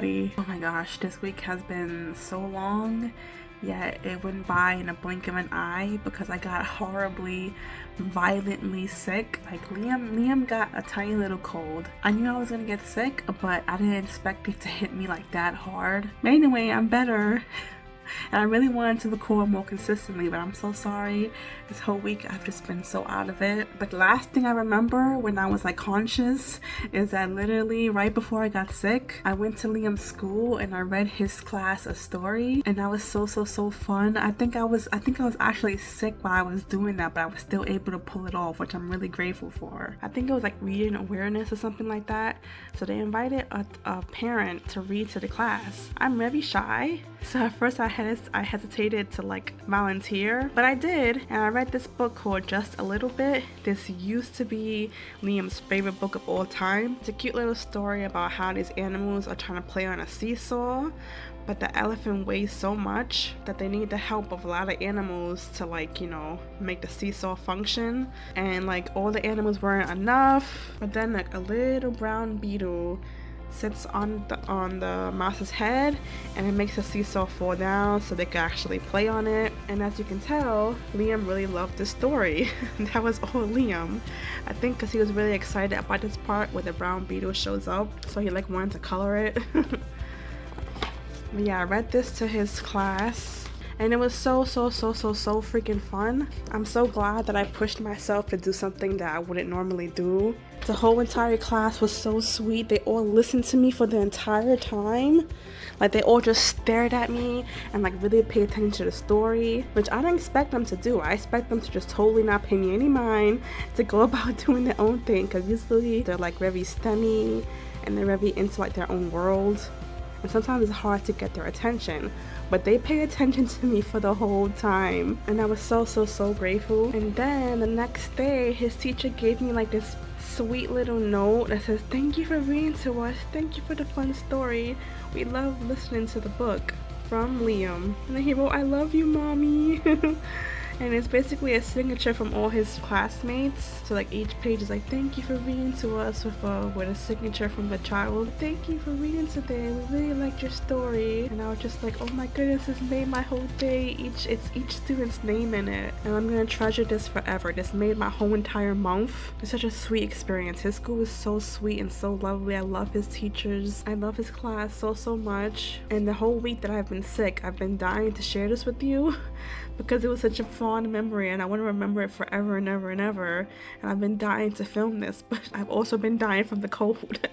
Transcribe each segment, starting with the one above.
everybody. Oh my gosh, this week has been so long, yet it went by in a blink of an eye because I got horribly, violently sick. Like Liam got a tiny little cold. I knew I was gonna get sick, but I didn't expect it to hit me like that hard. But anyway, I'm better. And I really wanted to record more consistently, but I'm so sorry. This whole week I've just been so out of it. But the last thing I remember when I was like conscious is that literally right before I got sick, I went to Liam's school and I read his class a story, and that was so fun. I think I was actually sick while I was doing that, but I was still able to pull it off, which I'm really grateful for. I think it was like reading awareness or something like that. So they invited a parent to read to the class. I'm very shy, so at first I hesitated to like volunteer, but I did, and I read this book called Just a Little Bit. This used to be Liam's favorite book of all time. It's a cute little story about how these animals are trying to play on a seesaw, but the elephant weighs so much that they need the help of a lot of animals to like, you know, make the seesaw function, and like all the animals weren't enough, but then like a little brown beetle sits on the mouse's head, and it makes the seesaw fall down so they can actually play on it. And as you can tell, Liam really loved this story. That was all Liam, I think, because he was really excited about this part where the brown beetle shows up, so he like wanted to color it. But yeah, I read this to his class, and it was so freaking fun. I'm so glad that I pushed myself to do something that I wouldn't normally do. The whole entire class was so sweet. They all listened to me for the entire time. Like they all just stared at me and like really paid attention to the story, which I didn't expect them to do. I expect them to just totally not pay me any mind, to go about doing their own thing, because usually they're like very STEMmy and they're very into like their own world, and sometimes it's hard to get their attention, but they paid attention to me for the whole time, and I was so grateful. And then the next day, his teacher gave me like this sweet little note that says, "Thank you for reading to us, thank you for the fun story, we love listening to the book, from Liam." And then he wrote, "I love you, mommy." And it's basically a signature from all his classmates. So like each page is like, "Thank you for reading to us," with a signature from the child. "Thank you for reading today, we really liked your story." And I was just like, oh my goodness, this made my whole day. It's each student's name in it, and I'm gonna treasure this forever. This made my whole entire month. It's such a sweet experience. His school is so sweet and so lovely. I love his teachers, I love his class so much. And the whole week that I've been sick, I've been dying to share this with you because it was such a fond memory, and I want to remember it forever and ever and ever. And I've been dying to film this, but I've also been dying from the cold.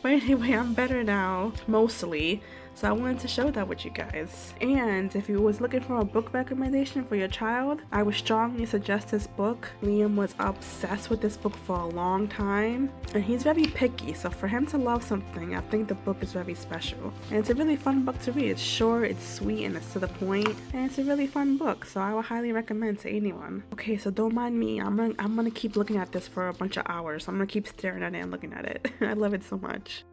But anyway, I'm better now, mostly. So I wanted to share that with you guys. And if you was looking for a book recommendation for your child, I would strongly suggest this book. Liam was obsessed with this book for a long time, and he's very picky, so for him to love something, I think the book is very special. And it's a really fun book to read. It's short, it's sweet, and it's to the point, and it's a really fun book, so I would highly recommend to anyone. Okay, so don't mind me. I'm gonna keep looking at this for a bunch of hours. I'm gonna keep staring at it and looking at it. I love it so much.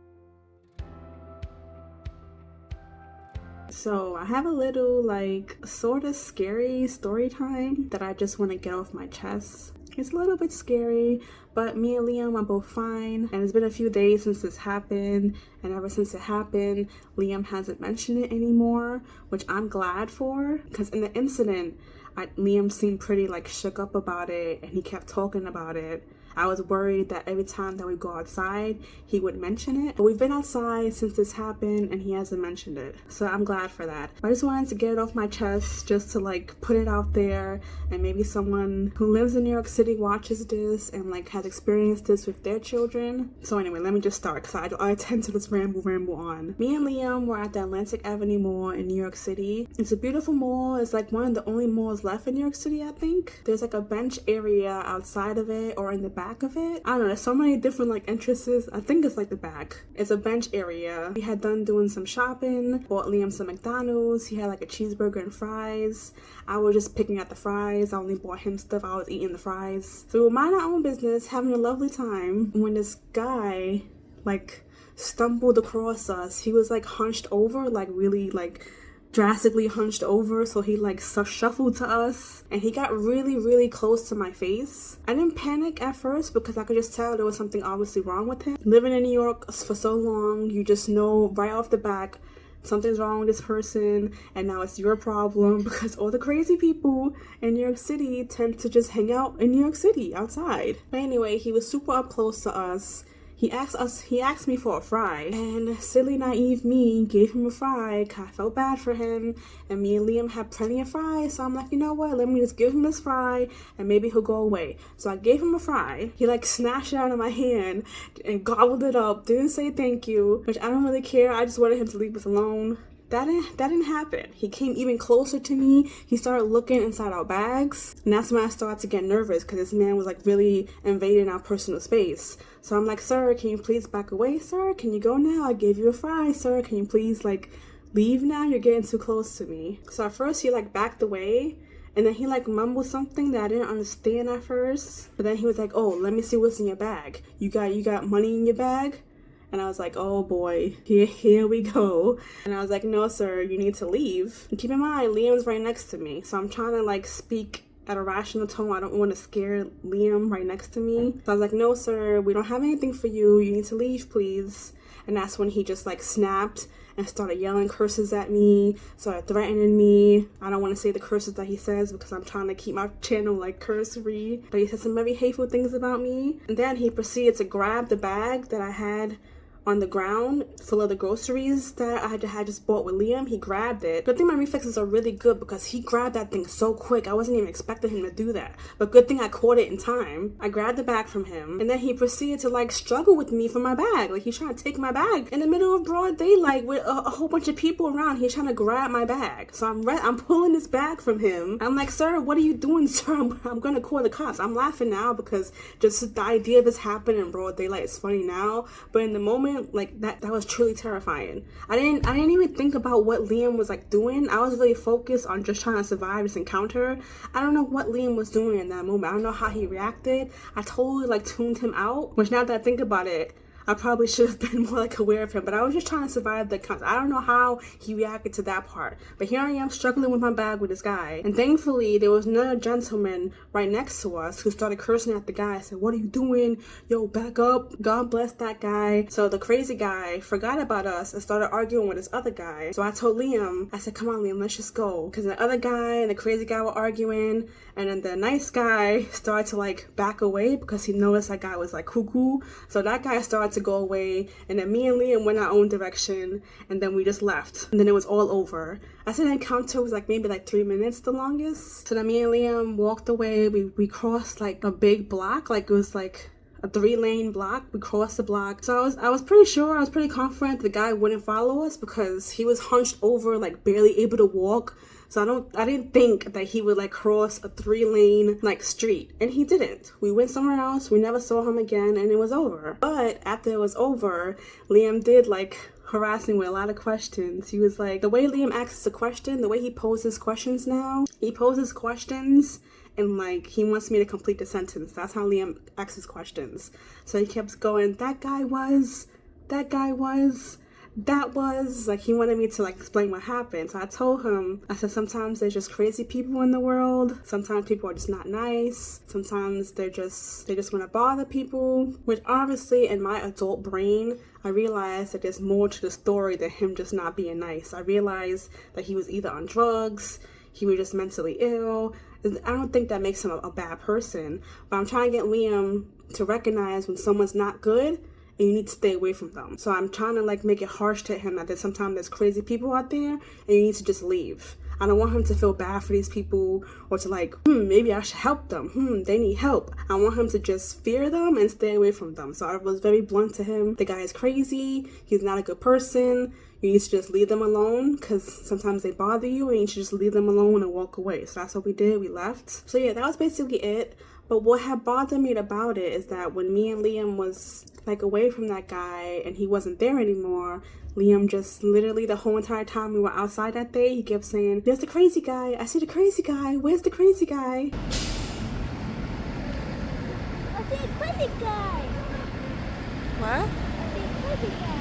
So I have a little like sort of scary story time that I just want to get off my chest. It's a little bit scary, but me and Liam are both fine, and it's been a few days since this happened, and ever since it happened, Liam hasn't mentioned it anymore, which I'm glad for, because in the incident, Liam seemed pretty like shook up about it, and he kept talking about it. I was worried that every time that we go outside, he would mention it. But we've been outside since this happened and he hasn't mentioned it. So I'm glad for that. But I just wanted to get it off my chest, just to like put it out there, and maybe someone who lives in New York City watches this and like has experienced this with their children. So anyway, let me just start, because I tend to just ramble on. Me and Liam were at the Atlantic Avenue Mall in New York City. It's a beautiful mall. It's like one of the only malls left in New York City, I think. There's like a bench area outside of it or in the back of it. I don't know, there's so many different like entrances. I think it's like the back. It's a bench area. We had done doing some shopping, bought Liam some McDonald's. He had like a cheeseburger and fries. I was just picking at the fries. I only bought him stuff. I was eating the fries. So we were minding our own business, having a lovely time, when this guy like stumbled across us. He was like hunched over, like really like drastically hunched over, so he like shuffled to us, and he got really close to my face. I didn't panic at first because I could just tell there was something obviously wrong with him. Living in New York for so long, you just know right off the back something's wrong with this person, and now it's your problem because all the crazy people in New York City tend to just hang out in New York City outside. But anyway, he was super up close to us. He asked me for a fry, and silly naive me gave him a fry. I felt bad for him, and me and Liam had plenty of fries, so I'm like, you know what, let me just give him this fry and maybe he'll go away. So I gave him a fry. He like snatched it out of my hand and gobbled it up, didn't say thank you, which I don't really care. I just wanted him to leave us alone. That didn't happen. He came even closer to me. He started looking inside our bags, and that's when I started to get nervous because this man was like really invading our personal space. So I'm like, sir, can you please back away? Sir, can you go now? I gave you a fry. Sir, can you please like leave now? You're getting too close to me. So at first he like backed away, and then he like mumbled something that I didn't understand at first. But then he was like, oh, let me see what's in your bag. You got money in your bag? And I was like, oh boy, here we go. And I was like, no, sir, you need to leave. And keep in mind, Liam's right next to me. So I'm trying to like speak at a rational tone. I don't want to scare Liam right next to me. So I was like, no, sir, we don't have anything for you. You need to leave, please. And that's when he just like snapped and started yelling curses at me, started threatening me. I don't want to say the curses that he says because I'm trying to keep my channel like curse-free. But he said some very hateful things about me. And then he proceeded to grab the bag that I had on the ground full of the groceries that I had just bought with Liam. He grabbed it. Good thing my reflexes are really good because he grabbed that thing so quick. I wasn't even expecting him to do that. But good thing I caught it in time. I grabbed the bag from him, and then he proceeded to like struggle with me for my bag. Like he's trying to take my bag in the middle of broad daylight with a whole bunch of people around. He's trying to grab my bag. So I'm pulling this bag from him. I'm like, sir, what are you doing, sir? I'm gonna call the cops. I'm laughing now because just the idea of this happening in broad daylight is funny now. But in the moment, like that was truly terrifying. I didn't even think about what Liam was like doing. I was really focused on just trying to survive this encounter. I don't know what Liam was doing in that moment. I don't know how he reacted. I totally like tuned him out, which now that I think about it, I probably should have been more like aware of him, but I was just trying to survive the encounter. I don't know how he reacted to that part, but here I am struggling with my bag with this guy. And thankfully there was another gentleman right next to us who started cursing at the guy. I said, what are you doing? Yo, back up. God bless that guy. So the crazy guy forgot about us and started arguing with this other guy. So I told Liam, I said, come on Liam, let's just go. Because the other guy and the crazy guy were arguing, and then the nice guy started to like back away because he noticed that guy was like cuckoo. So that guy started to go away, and then me and Liam went our own direction, and then we just left, and then it was all over. I said the encounter was like maybe like 3 minutes the longest. So then me and Liam walked away. We crossed like a big block, like it was like a 3-lane block. We crossed the block. So I was pretty sure, I was pretty confident the guy wouldn't follow us because he was hunched over, like barely able to walk. So I didn't think that he would like cross a 3-lane like street, and he didn't. We went somewhere else. We never saw him again, and it was over. But after it was over, Liam did like harass me with a lot of questions. He was like, the way Liam asks a question, the way he poses questions now, he poses questions and like he wants me to complete the sentence. That's how Liam asks his questions. So he kept going, that guy was, like he wanted me to like explain what happened. So I told him, I said, sometimes there's just crazy people in the world. Sometimes people are just not nice. Sometimes they just want to bother people, which obviously in my adult brain, I realized that there's more to the story than him just not being nice. I realized that he was either on drugs, he was just mentally ill. I don't think that makes him a bad person, but I'm trying to get Liam to recognize when someone's not good and you need to stay away from them. So I'm trying to like make it harsh to him that sometimes there's crazy people out there and you need to just leave. I don't want him to feel bad for these people or to like, maybe I should help them. They need help. I want him to just fear them and stay away from them. So I was very blunt to him. The guy is crazy. He's not a good person. You need to just leave them alone because sometimes they bother you and you should just leave them alone and walk away. So that's what we did. We left. So yeah, that was basically it. But what had bothered me about it is that when me and Liam was like away from that guy and he wasn't there anymore, Liam just literally the whole entire time we were outside that day, he kept saying, there's the crazy guy. I see the crazy guy. Where's the crazy guy? I see a crazy guy. What? I see a crazy guy.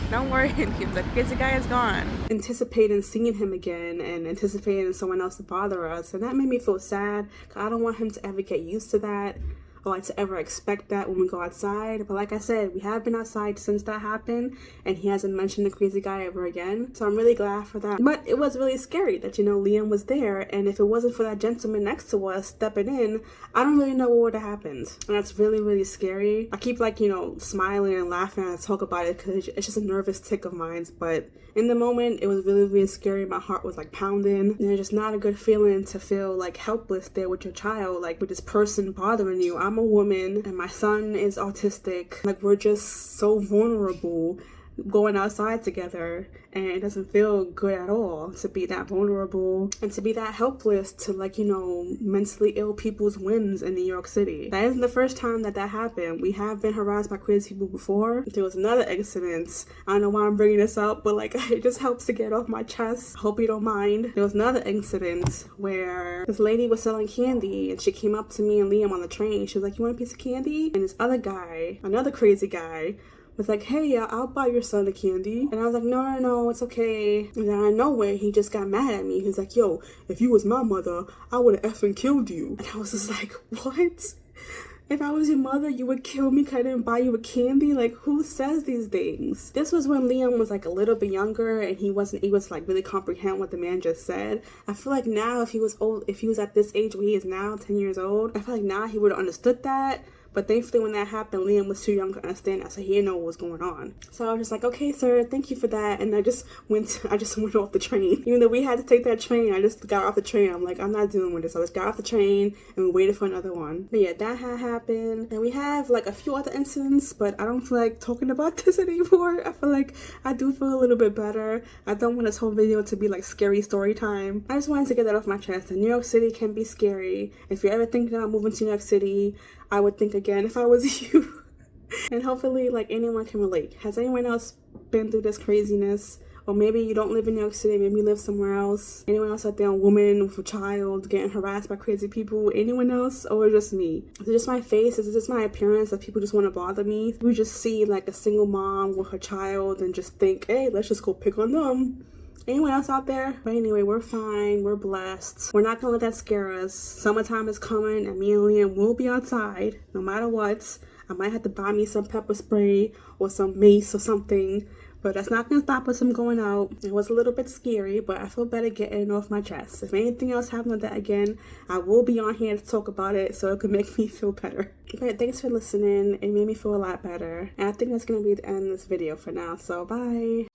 Don't worry, the crazy guy is gone. Anticipating seeing him again and anticipating someone else to bother us, and that made me feel sad, because I don't want him to ever get used to that, or like to ever expect that when we go outside. But like I said, we have been outside since that happened, and he hasn't mentioned the crazy guy ever again, so I'm really glad for that. But it was really scary that, you know, Liam was there, and if it wasn't for that gentleman next to us stepping in, I don't really know what would have happened. And that's really, really scary. I keep, like, you know, smiling and laughing as I talk about it, because it's just a nervous tick of mine, but in the moment, it was really, really scary. My heart was like pounding, and it's just not a good feeling to feel like helpless there with your child, like with this person bothering you. I'm a woman and my son is autistic. Like, we're just so vulnerable going outside together, and it doesn't feel good at all to be that vulnerable and to be that helpless to, like, you know, mentally ill people's whims in New York City. That isn't the first time that happened. We have been harassed by crazy people before. There was another incident. I don't know why I'm bringing this up, but like, it just helps to get off my chest. Hope you don't mind. There was another incident where this lady was selling candy, and she came up to me and Liam on the train. She was like, "You want a piece of candy?" And this other guy, another crazy guy, was like, "Hey, yeah, I'll buy your son a candy." And I was like, no, it's okay. And then out of nowhere, he just got mad at me. He's like, "Yo, if you was my mother, I would have effing killed you." And I was just like, what? If I was your mother, you would kill me because I didn't buy you a candy? Like, who says these things? This was when Liam was like a little bit younger, and he was like really comprehend what the man just said. I feel like now, if he was at this age where he is now, 10 years old, I feel like now he would have understood that. But thankfully, when that happened, Liam was too young to understand that, so he didn't know what was going on. So I was just like, "Okay, sir, thank you for that." And I just went off the train. Even though we had to take that train, I just got off the train. I'm like, I'm not dealing with this. So I just got off the train, and we waited for another one. But yeah, that had happened. And we have like a few other incidents, but I don't feel like talking about this anymore. I feel like I do feel a little bit better. I don't want this whole video to be like scary story time. I just wanted to get that off my chest. And New York City can be scary. If you're ever thinking about moving to New York City, I would think again if I was you. And hopefully, like, anyone can relate. Has anyone else been through this craziness? Or maybe you don't live in New York City, maybe you live somewhere else. Anyone else out there, a woman with a child getting harassed by crazy people? Anyone else? Or just me? Is it just my face? Is it just my appearance that people just want to bother me? We just see like a single mom with her child and just think, hey, let's just go pick on them. Anyone else out there? But anyway, we're fine. We're blessed. We're not gonna let that scare us. Summertime is coming, and me and Liam will be outside no matter what. I might have to buy me some pepper spray or some mace or something, but that's not gonna stop us from going out. It was a little bit scary, but I feel better getting it off my chest. If anything else happens with that again, I will be on here to talk about it, so it could make me feel better. But thanks for listening. It made me feel a lot better. And I think that's gonna be the end of this video for now, so bye.